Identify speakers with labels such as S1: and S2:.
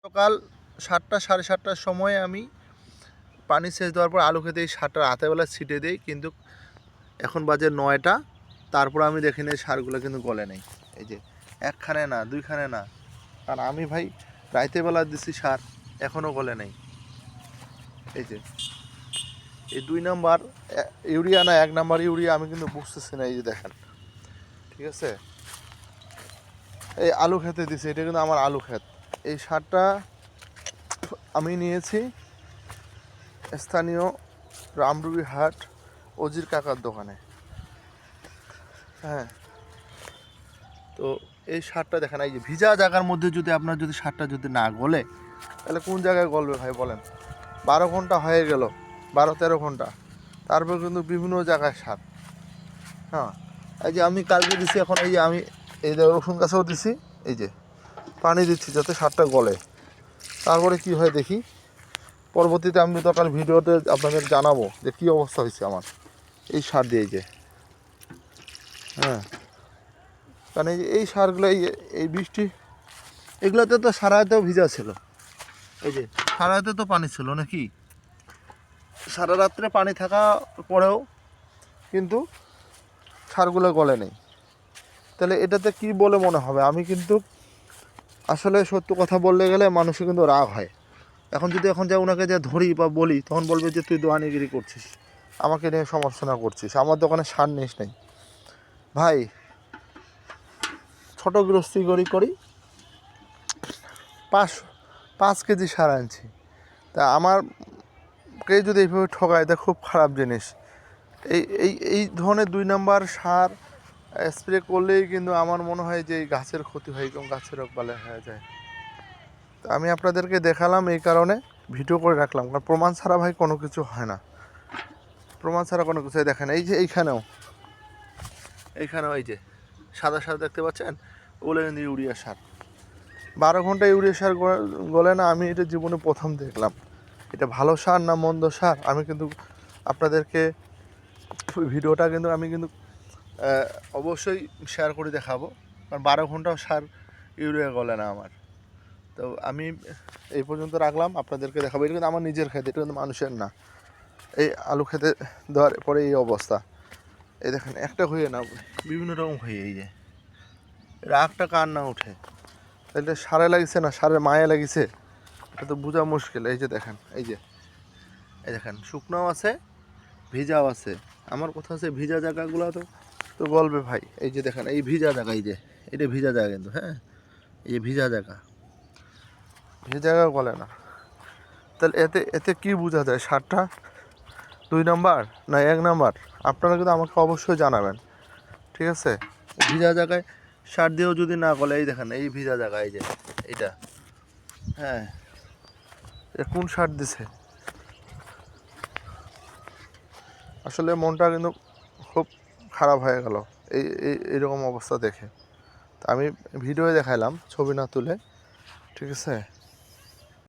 S1: সকাল 7টা সাড়ে 7টার সময় আমি পানি সেচ দেওয়ার পর আলু খেতে এই সারটা রাতেরবেলা ছিটে দিই, কিন্তু এখন বাজে 9টা, তারপর আমি দেখি না এই সারগুলো কিন্তু গলে নেই। এই যে একখানে না দুইখানে না, কারণ আমি ভাই রাতেরবেলা দিছি সার, এখনও গলে নেই। এই যে এই 2 নাম্বার ইউরিয়া না 1 নাম্বার ইউরিয়া আমি কিন্তু বুঝতেছি না। এই যে দেখেন, ঠিক আছে, এই আলু খেতে দিছি, এটা কিন্তু আমার আলু ক্ষেত। এই সারটা আমি নিয়েছি স্থানীয় রামরুবি হাট অজির কাকার দোকানে। হ্যাঁ, তো এই সারটা দেখেন, এই যে ভিজা জায়গার মধ্যে যদি আপনার যদি সারটা যদি না গলে, তাহলে কোন জায়গায় গলবে ভাই বলেন? 12 ঘন্টা হয়ে গেল, 12-13 ঘন্টা, তারপর কিন্তু বিভিন্ন জায়গায় সার। হ্যাঁ, এই যে আমি কালকে দিছি, এখন এই যে আমি এই যে রসুন গাছেও দিছি, এই যে পানি দিচ্ছি যাতে সারটা গলে। তারপরে কি হয় দেখি, পরবর্তীতে আমি দরকার ভিডিওতে আপনাদের জানাবো যে কী অবস্থা হয়েছে আমার এই সার দিয়ে। যে হ্যাঁ, কারণ এই সারগুলো এই বৃষ্টি এগুলোতে তো সারাতেও ভিজা ছিল। এই যে সারাতে তো পানি ছিল নাকি, সারা রাত্রে পানি থাকা পরেও কিন্তু সারগুলো গলে নেই। তাহলে এটাতে কি বলে মনে হবে? আমি কিন্তু আসলে সত্য কথা বলতে গেলে মানুষের কিন্তু রাগ হয়। এখন যদি যা ওনাকে যা ধরি বা বলি, তখন বলবে যে তুই দোয়ানিগিরি করছিস, আমাকে নিয়ে সমালোচনা করছিস, আমার দোকানে সার নিস নাই। ভাই, ছোট গৃহস্থী করি 5 কেজি সার আনছি, তা আমারকে যদি এইভাবে ঠকায়, তা খুব খারাপ জিনিস। এই ধরনের 2 নাম্বার সার স্প্রে করলেই কিন্তু আমার মনে হয় যে এই গাছের ক্ষতি হয়, এবং গাছের রোগবালাই হয়ে যায়। তো আমি আপনাদেরকে দেখালাম এই কারণে, ভিডিও করে রাখলাম, কারণ প্রমাণ ছাড়া ভাই কোনো কিছু হয় না। প্রমাণ ছাড়া কোনো কিছু দেখেন, এই যে এইখানেও এই যে সাদা সাদা দেখতে পাচ্ছেন, ওগুলো কিন্তু ইউরিয়া সার। 12 ঘন্টা ইউরিয়া সার গলে না, আমি এটা জীবনে প্রথম দেখলাম। এটা ভালো সার না মন্দ সার আমি কিন্তু আপনাদেরকে ভিডিওটা কিন্তু আমি কিন্তু অবশ্যই শেয়ার করে দেখাবো, কারণ 12 ঘন্টাও সার ইউরিয়া গলে না আমার। তো আমি এই পর্যন্ত রাখলাম, আপনাদেরকে দেখাবো। এটা কিন্তু আমার নিজের ক্ষেত, এটা কিন্তু মানুষের না। এই আলু খেতে দেওয়ার পরে এই অবস্থা। এই দেখেন, একটা হয়ে না বিভিন্ন রকম হয়ে, এই যে রাগটা কার না উঠে, তাহলে সারে লাগিছে না সারের মায়ে লাগিছে, এটা তো বোঝা মুশকিল। এই যে দেখেন, এই দেখেন শুকনাও আছে ভিজাও আছে। আমার কথা আছে ভিজা জায়গাগুলো তো গলবে ভাই। এই যে দেখেন, এই ভিজা জায়গা, এই যে এটা ভিজা জায়গা কিন্তু, হ্যাঁ, এই যে ভিজা জায়গা গলে না। তাহলে এতে কি বোঝা যায়? সারটা 2 নাম্বার না 1 নাম্বার? আপনারা কিন্তু আমাকে অবশ্যই জানাবেন, ঠিক আছে? ভিজা জায়গায় সার দিয়েও যদি না গলে, এই দেখেন এই ভিজা জায়গা, এই যে এটা, হ্যাঁ, কোন সার দিছে? আসলে মনটা কিন্তু খুব খারাপ হয়ে গেল এইরকম অবস্থা দেখে। আমি ভিডিও দেখাইলাম, ছবি না তুলে, ঠিক আছে?